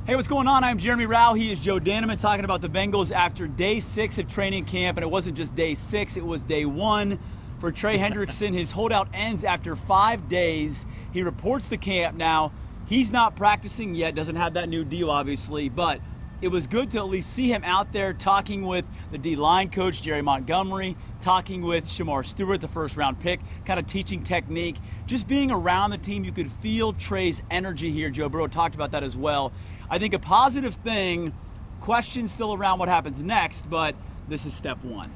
Hey, what's going on? I'm Jeremy Rao. He is Joe Danneman talking about the Bengals after day 6 of training camp. And it wasn't just day 6, it was day 1 for Trey Hendrickson. His holdout ends after 5 days. He reports to camp now. He's not practicing yet, doesn't have that new deal, obviously, but it was good to at least see him out there talking with the D-line coach, Jerry Montgomery, talking with Shamar Stewart, the first-round pick, kind of teaching technique. Just being around the team, you could feel Trey's energy here. Joe Burrow talked about that as well. I think a positive thing, questions still around what happens next, but this is step 1.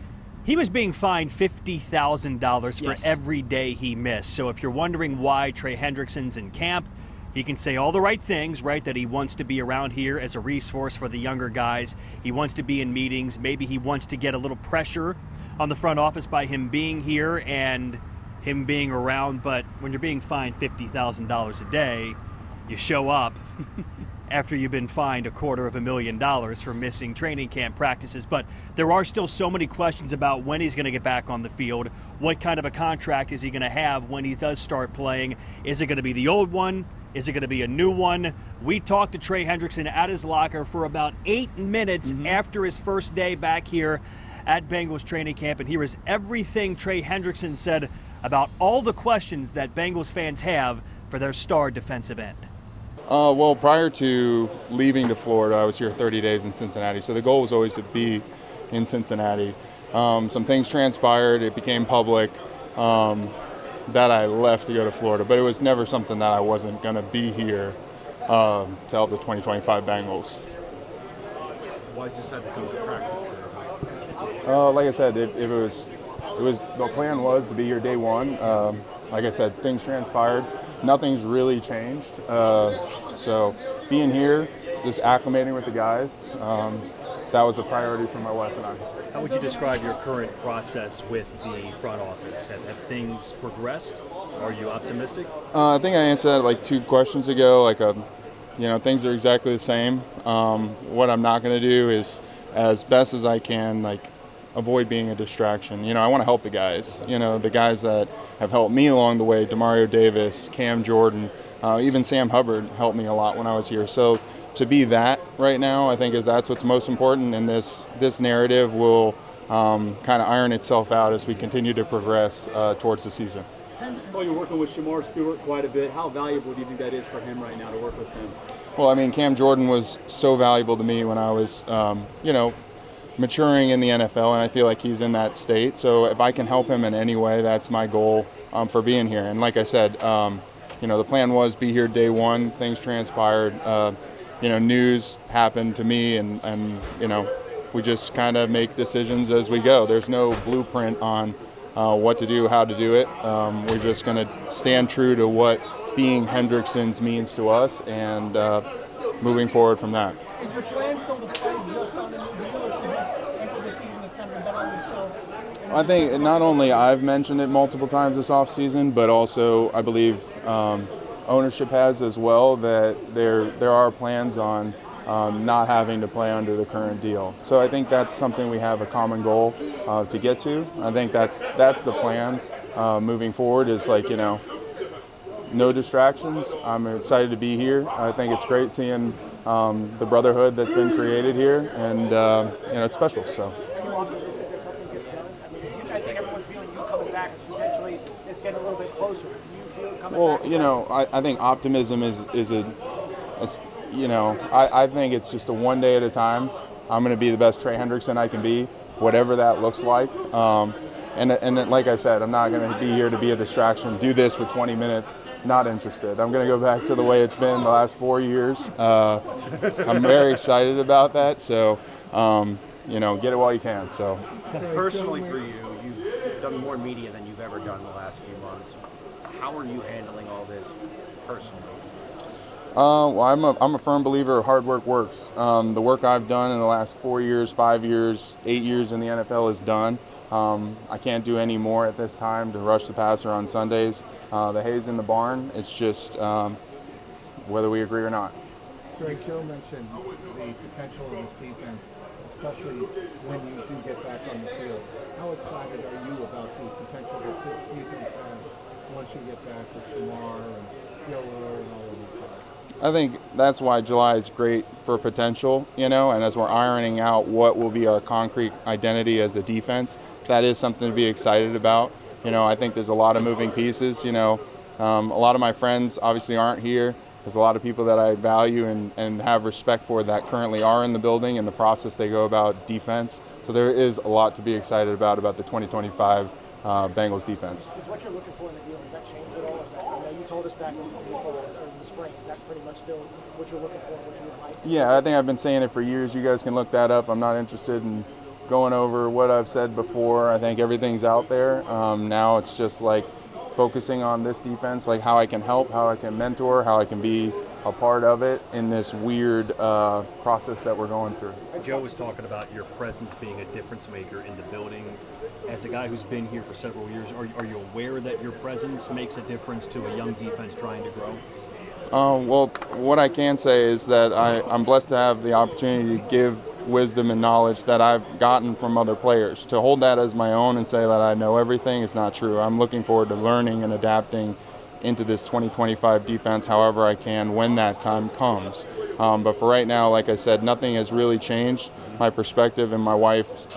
He was being fined $50,000 for every day he missed. So if you're wondering why Trey Hendrickson's in camp, he can say all the right things, right? That he wants to be around here as a resource for the younger guys. He wants to be in meetings. Maybe he wants to get a little pressure on the front office by him being here and him being around. But when you're being fined $50,000 a day, you show up after you've been fined $250,000 for missing training camp practices. But there are still so many questions about when he's going to get back on the field. What kind of a contract is he going to have when he does start playing? Is it going to be the old one? Is it going to be a new one? We talked to Trey Hendrickson at his locker for about 8 minutes after his first day back here at Bengals training camp. And here is everything Trey Hendrickson said about all the questions that Bengals fans have for their star defensive end. Well, prior to leaving to Florida, I was here 30 days in Cincinnati. So the goal was always to be in Cincinnati. Some things transpired. It became public that I left to go to Florida. But it was never something that I wasn't going to be here to help the 2025 Bengals. Why did you decide to come to practice today? Like I said, it was the plan was to be here day 1. Like I said, things transpired. Nothing's really changed. So being here, just acclimating with the guys, that was a priority for my wife and I. How would you describe your current process with the front office? Have things progressed? Are you optimistic? I think I answered that like 2 questions ago. Things are exactly the same. What I'm not going to do is, as best as I can, avoid being a distraction. I want to help the guys. The guys that have helped me along the way, Demario Davis, Cam Jordan, even Sam Hubbard helped me a lot when I was here. So to be that right now, I think that's what's most important, and this narrative will kind of iron itself out as we continue to progress towards the season. So you're working with Shamar Stewart quite a bit. How valuable do you think that is for him right now to work with him? Well, I mean, Cam Jordan was so valuable to me when I was, maturing in the NFL, and I feel like he's in that state. So if I can help him in any way, that's my goal for being here. And like I said, the plan was be here day 1. Things transpired. News happened to me, and we just kind of make decisions as we go. There's no blueprint on what to do, how to do it. We're just going to stand true to what being Hendrickson's means to us, and moving forward from that. Is your plan still to play just on the deal, or enter the season as kind of a bet on yourself? I think not only I've mentioned it multiple times this offseason, but also I believe ownership has as well, that there are plans on not having to play under the current deal. So I think that's something we have a common goal to get to. I think that's the plan moving forward, is no distractions. I'm excited to be here. I think it's great seeing the brotherhood that's been created here, and it's special. So. I think everyone's feeling you coming back is potentially it's getting a little bit closer. Do you feel coming back? I think optimism I think it's just a one day at a time. I'm going to be the best Trey Hendrickson I can be, whatever that looks like. And like I said, I'm not going to be here to be a distraction. Do this for 20 minutes. Not interested. I'm going to go back to the way it's been the last 4 years. I'm very excited about that. So, get it while you can. So, Personally for you, you've done more media than you've ever done in the last few months. How are you handling all this personally? Well, I'm a firm believer of hard work works. The work I've done in the last 4 years, 5 years, 8 years in the NFL is done. I can't do any more at this time to rush the passer on Sundays. The hay's in the barn. It's just whether we agree or not. Greg, Joe mentioned the potential of this defense, especially when you do get back on the field. How excited are you about the potential that this defense has once you get back with Shamar and Giller and all of these guys? I think that's why July is great for potential, and as we're ironing out what will be our concrete identity as a defense, that is something to be excited about. I think there's a lot of moving pieces. A lot of my friends obviously aren't here. There's a lot of people that I value and have respect for that currently are in the building and the process they go about defense. So there is a lot to be excited about the 2025 Bengals defense. Is what you're looking for in the deal, has that changed at all? I know you told us back in the spring. Is that pretty much still what you're looking for, what you would like? Yeah, I think I've been saying it for years. You guys can look that up. I'm not interested in going over what I've said before. I think everything's out there. Now it's just like focusing on this defense, like how I can help, how I can mentor, how I can be a part of it in this weird process that we're going through. Joe was talking about your presence being a difference maker in the building. As a guy who's been here for several years, are you aware that your presence makes a difference to a young defense trying to grow? Well, what I can say is that I'm blessed to have the opportunity to give wisdom and knowledge that I've gotten from other players. To hold that as my own and say that I know everything is not true. I'm looking forward to learning and adapting into this 2025 defense however I can when that time comes. But for right now, like I said, nothing has really changed. My perspective and my wife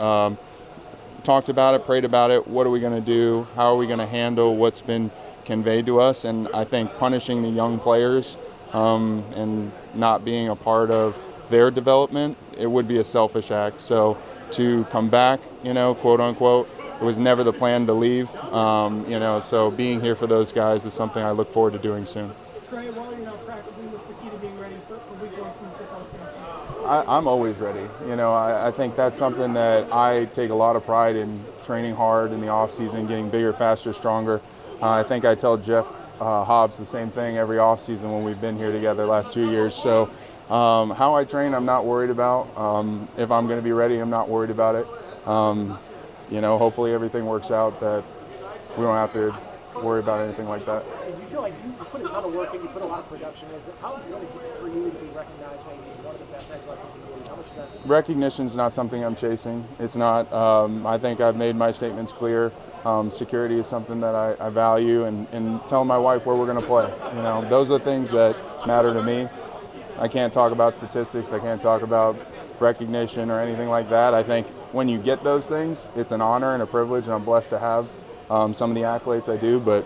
talked about it, prayed about it. What are we going to do? How are we going to handle what's been conveyed to us? And I think punishing the young players and not being a part of their development, it would be a selfish act. So to come back, quote unquote, it was never the plan to leave. So being here for those guys is something I look forward to doing soon. Trey, while you're not practicing, what's the key to being ready for week one from the football standpoint? I'm always ready. I think that's something that I take a lot of pride in, training hard in the off season, getting bigger, faster, stronger. I think I tell Jeff Hobbs the same thing every off season when we've been here together the last 2 years. So how I train, I'm not worried about. If I'm going to be ready, I'm not worried about it. Hopefully everything works out that we don't have to worry about anything like that. And you feel like you put a ton of work in, you put a lot of production in. How good is it for you to be recognized maybe one of the best edge rushers in the league? How much is that? Recognition is not something I'm chasing. It's not. I think I've made my statements clear. Security is something that I value, and telling my wife where we're going to play. Those are the things that matter to me. I can't talk about statistics. I can't talk about recognition or anything like that. I think when you get those things, it's an honor and a privilege, and I'm blessed to have some of the accolades I do, but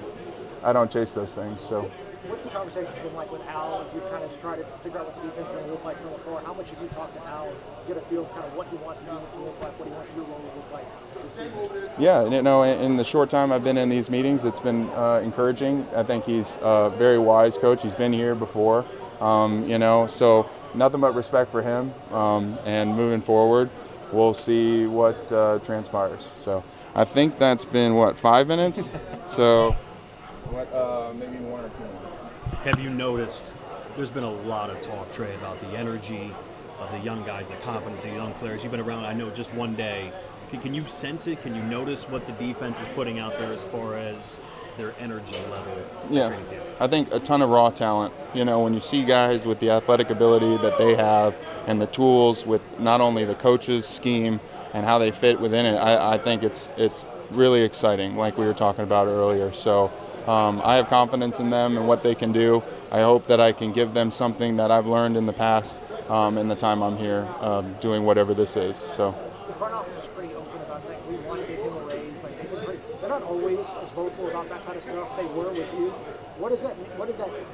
I don't chase those things. So. What's the conversation been like with Al as you kind of try to figure out what the defense is going to look like from afar? How much have you talked to Al, get a feel of kind of what he wants the defense to look like, what he wants your role to look like this season? Yeah, in the short time I've been in these meetings, it's been encouraging. I think he's a very wise coach. He's been here before, so nothing but respect for him. And moving forward, we'll see what transpires. So I think that's been, 5 minutes? So maybe 1 or 2 more. Have you noticed there's been a lot of talk, Trey, about the energy of the young guys, the confidence of the young players? You've been around, I know, just one day. Can you sense it? Can you notice what the defense is putting out there as far as their energy level? Yeah, I think a ton of raw talent. When you see guys with the athletic ability that they have and the tools with not only the coach's scheme and how they fit within it, I think it's really exciting, like we were talking about earlier. So I have confidence in them and what they can do. I hope that I can give them something that I've learned in the past in the time I'm here doing whatever this is. So. The front office is pretty open about saying we want to give him a raise. They're not always as vocal about that kind of stuff. They were with you. What does that mean?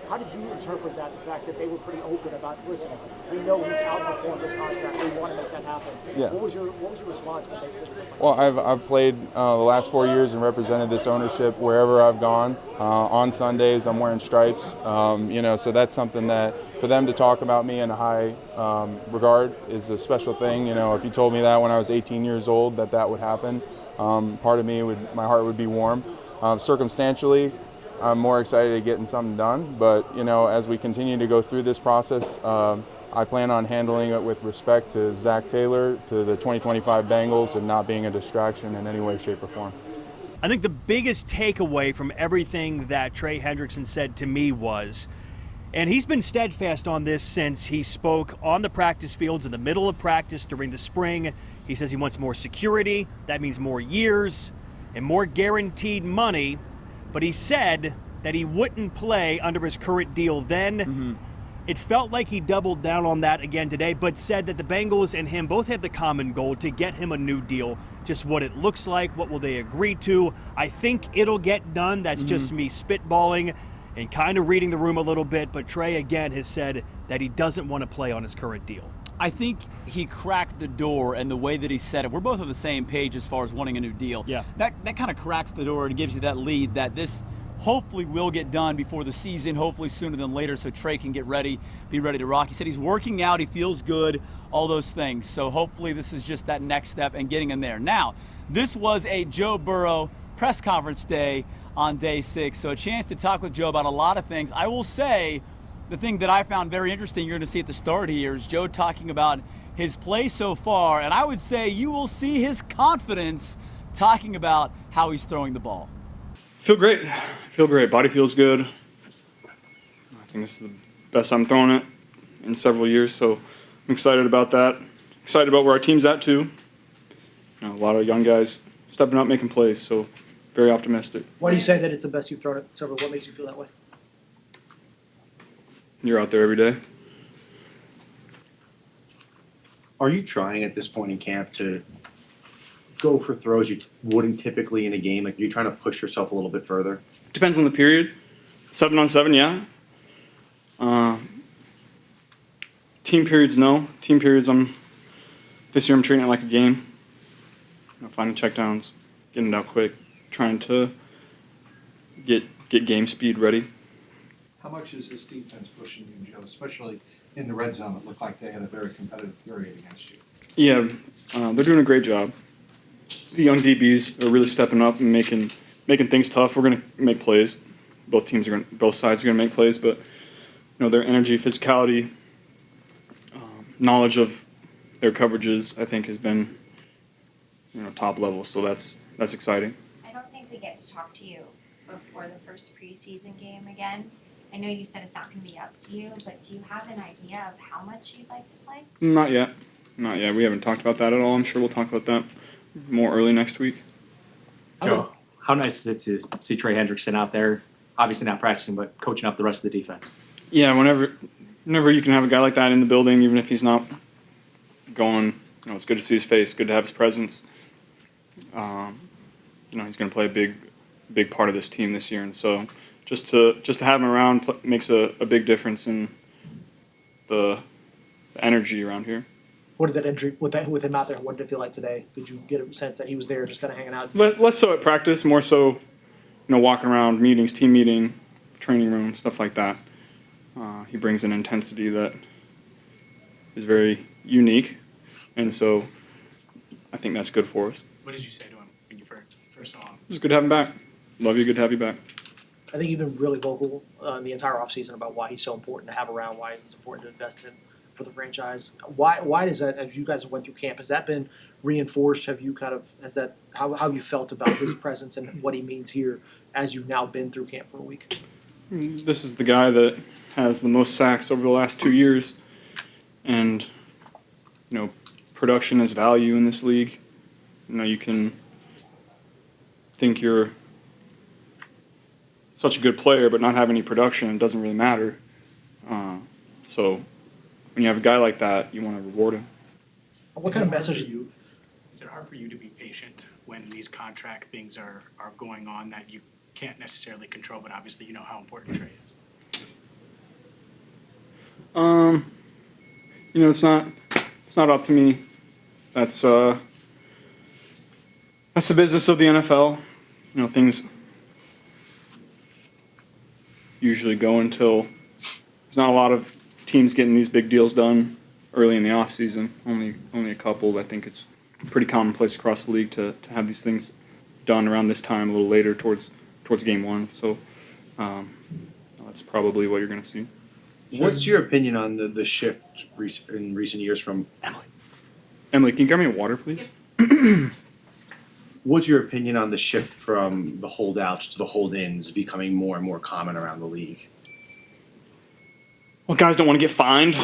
How did you interpret that? The fact that they were pretty open about, listen, we know he's outperformed this contract. We want to make that happen. Yeah. What was your response when they said that? Well, I've played the last 4 years and represented this ownership wherever I've gone. On Sundays, I'm wearing stripes. So that's something that for them to talk about me in a high regard is a special thing. If you told me that when I was 18 years old that would happen, part of me my heart would be warm. Circumstantially, I'm more excited at getting something done. But as we continue to go through this process, I plan on handling it with respect to Zach Taylor, to the 2025 Bengals, and not being a distraction in any way, shape, or form. I think the biggest takeaway from everything that Trey Hendrickson said to me was, and he's been steadfast on this since he spoke on the practice fields in the middle of practice during the spring. He says he wants more security. That means more years and more guaranteed money. But he said that he wouldn't play under his current deal then. It felt like he doubled down on that again today, but said that the Bengals and him both had the common goal to get him a new deal. Just what it looks like, what will they agree to? I think it'll get done. That's just me spitballing and kind of reading the room a little bit. But Trey, again, has said that he doesn't want to play on his current deal. I think he cracked the door, and the way that he said it, we're both on the same page as far as wanting a new deal. Yeah. That kind of cracks the door and gives you that lead that this hopefully will get done before the season, hopefully sooner than later, so Trey can get ready, be ready to rock. He said he's working out, he feels good, all those things. So hopefully this is just that next step and getting him there. Now, this was a Joe Burrow press conference day on day 6, so a chance to talk with Joe about a lot of things. I will say the thing that I found very interesting, you're going to see at the start here, is Joe talking about his play so far, and I would say you will see his confidence talking about how he's throwing the ball. Feel great. Body feels good. I think this is the best I'm throwing it in several years, so I'm excited about that. Excited about where our team's at, too. A lot of young guys stepping up, making plays, so very optimistic. Why do you say that it's the best you've thrown it several? What makes you feel that way? You're out there every day. Are you trying at this point in camp to go for throws you wouldn't typically in a game? Like, are you trying to push yourself a little bit further? Depends on the period. 7-on-7, yeah. Team periods, no. Team periods, this year I'm treating it like a game. Finding checkdowns, getting it out quick, trying to get game speed ready. How much is this defense pushing you, Joe, especially in the red zone? It looked like they had a very competitive period against you. Yeah, they're doing a great job. The young DBs are really stepping up and making things tough. We're going to make plays. Both sides are going to make plays, but their energy, physicality, knowledge of their coverages, I think, has been top level. So that's exciting. I don't think we get to talk to you before the first preseason game again. I know you said it's not going to be up to you, but do you have an idea of how much you'd like to play? Not yet. We haven't talked about that at all. I'm sure we'll talk about that more early next week. Joe, how nice is it to see Trey Hendrickson out there, obviously not practicing, but coaching up the rest of the defense? Yeah, whenever you can have a guy like that in the building, even if he's not going, it's good to see his face, good to have his presence. He's going to play a big part of this team this year, and so just to have him around makes a big difference in the energy around here. What did that injury with him out there? What did it feel like today? Did you get a sense that he was there, just kind of hanging out? Less so at practice, more so, walking around meetings, team meeting, training room, stuff like that. He brings an intensity that is very unique, and so I think that's good for us. What did you say to him when you first saw him? It's good to have him back. Love you. Good to have you back. I think you've been really vocal the entire offseason about why he's so important to have around, why it's important to invest in for the franchise. Why does that, as you guys went through camp, has that been reinforced? How have you felt about his presence and what he means here as you've now been through camp for a week? This is the guy that has the most sacks over the last 2 years, and production is value in this league. You can think you're such a good player but not have any production. It doesn't really matter. So when you have a guy like that, you want to reward him. What kind of message? Is it hard for you to be patient when these contract things are going on that you can't necessarily control, but obviously you know how important Trey is? It's not up to me. That's the business of the NFL. Things usually go until there's not a lot of teams getting these big deals done early in the off season. Only a couple. I think it's pretty commonplace across the league to have these things done around this time, a little later towards game one. So that's probably what you're going to see. What's your opinion on the shift in recent years from Emily, can you grab me a water, please? What's your opinion on the shift from the holdouts to the hold-ins becoming more and more common around the league? Well, guys don't want to get fined.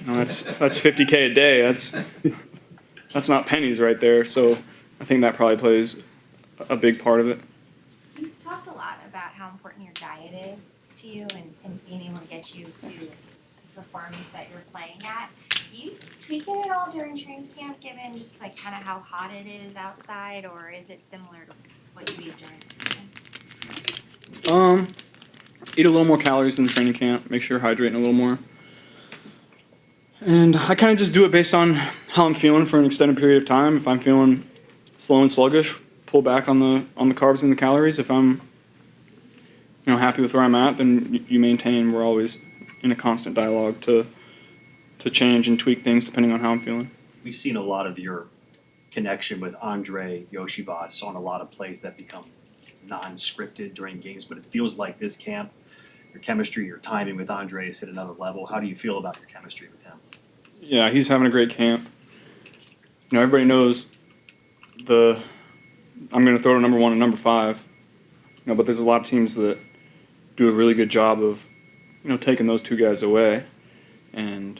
That's $50K a day. That's not pennies right there. So I think that probably plays a big part of it. You've talked a lot about how important your diet is to you and being able to get you to performance that you're playing at. Do you tweak it at all during training camp, given just like kind of how hot it is outside, or is it similar to what you do during the season? Eat a little more calories in the training camp. Make sure you're hydrating a little more. And I kind of just do it based on how I'm feeling for an extended period of time. If I'm feeling slow and sluggish, pull back on the carbs and the calories. If I'm happy with where I'm at, then you maintain. We're always in a constant dialogue to change and tweak things depending on how I'm feeling. We've seen a lot of your connection with Andre Yoshivas on a lot of plays that become non-scripted during games, but it feels like this camp, your chemistry, your timing with Andre has hit another level. How do you feel about your chemistry with him? Yeah, he's having a great camp. Everybody knows I'm going to throw to number 1 and number 5. But there's a lot of teams that do a really good job of, taking those two guys away. And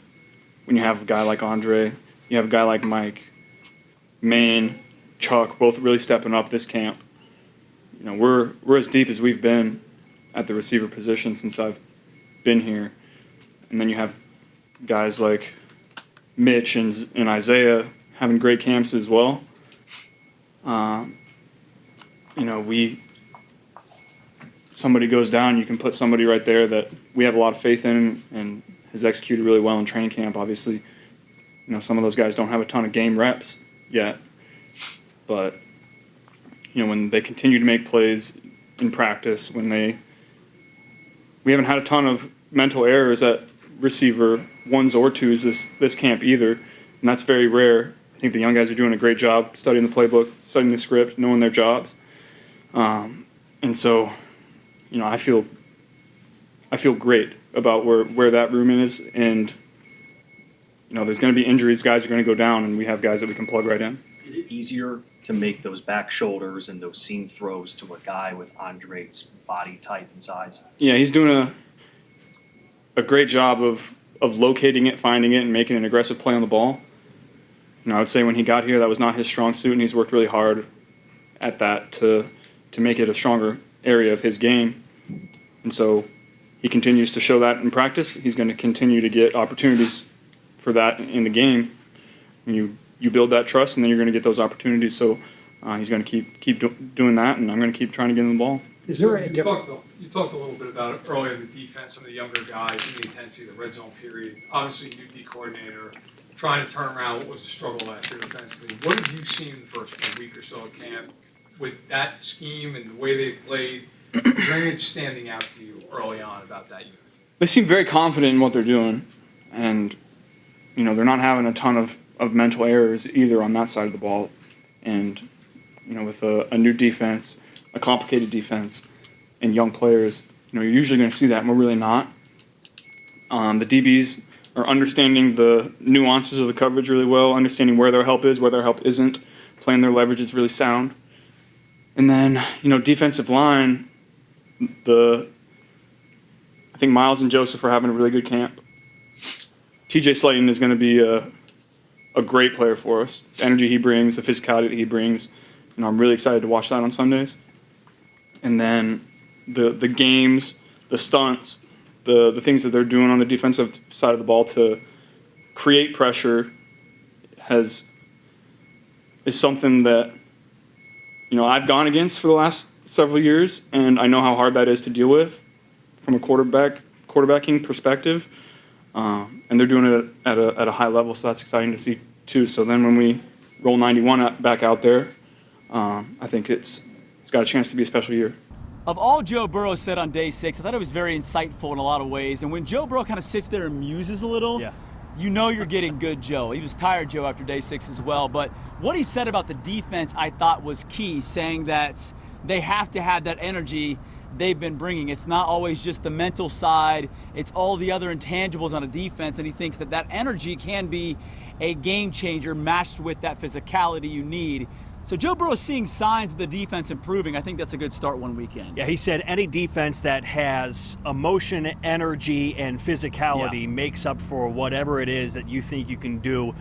when you have a guy like Andre, you have a guy like Mike, Maine, Chuck, both really stepping up this camp. We're as deep as we've been at the receiver position since I've been here. And then you have guys like Mitch and Isaiah having great camps as well. Somebody goes down, you can put somebody right there that we have a lot of faith in and has executed really well in training camp. Obviously, some of those guys don't have a ton of game reps yet, but when they continue to make plays in practice, we haven't had a ton of mental errors at receiver 1s or 2s this camp either, and that's very rare. I think the young guys are doing a great job studying the playbook, studying the script, knowing their jobs, and so I feel great about where that room is, and there's going to be injuries, guys are going to go down, and we have guys that we can plug right in. Is it easier to make those back shoulders and those seam throws to a guy with Andre's body type and size? Yeah, he's doing a great job of locating it, finding it, and making an aggressive play on the ball. I would say when he got here, that was not his strong suit, and he's worked really hard at that to make it a stronger area of his game. And so he continues to show that in practice. He's going to continue to get opportunities for that in the game. You build that trust, and then you're going to get those opportunities. So he's going to keep doing that, and I'm going to keep trying to get him the ball. Is there a You talked a little bit about it earlier in the defense, some of the younger guys in the intensity of the red zone period. Obviously, new D coordinator, trying to turn around what was a struggle last year defensively. What have you seen in the first week or so of camp with that scheme and the way they've played? Is there anything standing out to you early on about that unit? They seem very confident in what they're doing, and they're not having a ton of mental errors either on that side of the ball. And with a new defense, a complicated defense, and young players, you're usually going to see that, and we're really not. The DBs are understanding the nuances of the coverage really well, understanding where their help is, where their help isn't, playing their leverage is really sound. And then, defensive line, I think Miles and Joseph are having a really good camp. TJ Slayton is going to be a great player for us. The energy he brings, the physicality that he brings, I'm really excited to watch that on Sundays. And then the games, the stunts, the things that they're doing on the defensive side of the ball to create pressure is something that I've gone against for the last several years, and I know how hard that is to deal with from a quarterbacking perspective. And they're doing it at a high level, so that's exciting to see too. So then when we roll 91 back out there, I think it's got a chance to be a special year. Of all Joe Burrow said on day 6, I thought it was very insightful in a lot of ways. And when Joe Burrow kind of sits there and muses a little, you're getting good Joe. He was tired Joe after day 6 as well. But what he said about the defense I thought was key, saying that they have to have that energy they've been bringing. It's not always just the mental side. It's all the other intangibles on a defense. And he thinks that energy can be a game changer matched with that physicality you need. So Joe Burrow is seeing signs of the defense improving. I think that's a good start one weekend. Yeah, he said any defense that has emotion, energy, and physicality makes up for whatever it is that you think you can do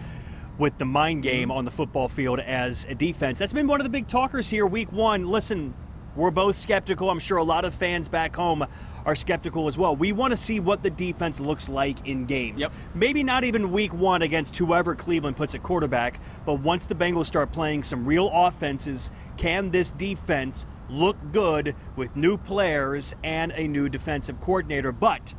with the mind game on the football field as a defense. That's been one of the big talkers here week 1. Listen, we're both skeptical. I'm sure a lot of fans back home are skeptical as well. We want to see what the defense looks like in games. Yep. Maybe not even week 1 against whoever Cleveland puts at quarterback, but once the Bengals start playing some real offenses, can this defense look good with new players and a new defensive coordinator? But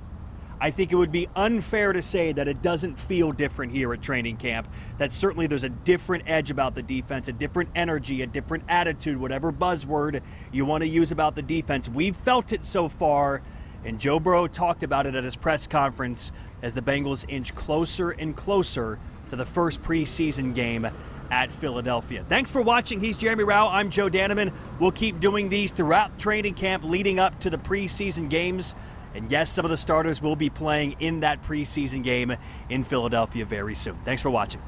I think it would be unfair to say that it doesn't feel different here at training camp, that certainly there's a different edge about the defense, a different energy, a different attitude, whatever buzzword you want to use about the defense. We've felt it so far, and Joe Burrow talked about it at his press conference as the Bengals inch closer and closer to the first preseason game at Philadelphia. Thanks for watching. He's Jeremy Rao. I'm Joe Daneman. We'll keep doing these throughout training camp leading up to the preseason games. And yes, some of the starters will be playing in that preseason game in Philadelphia very soon. Thanks for watching.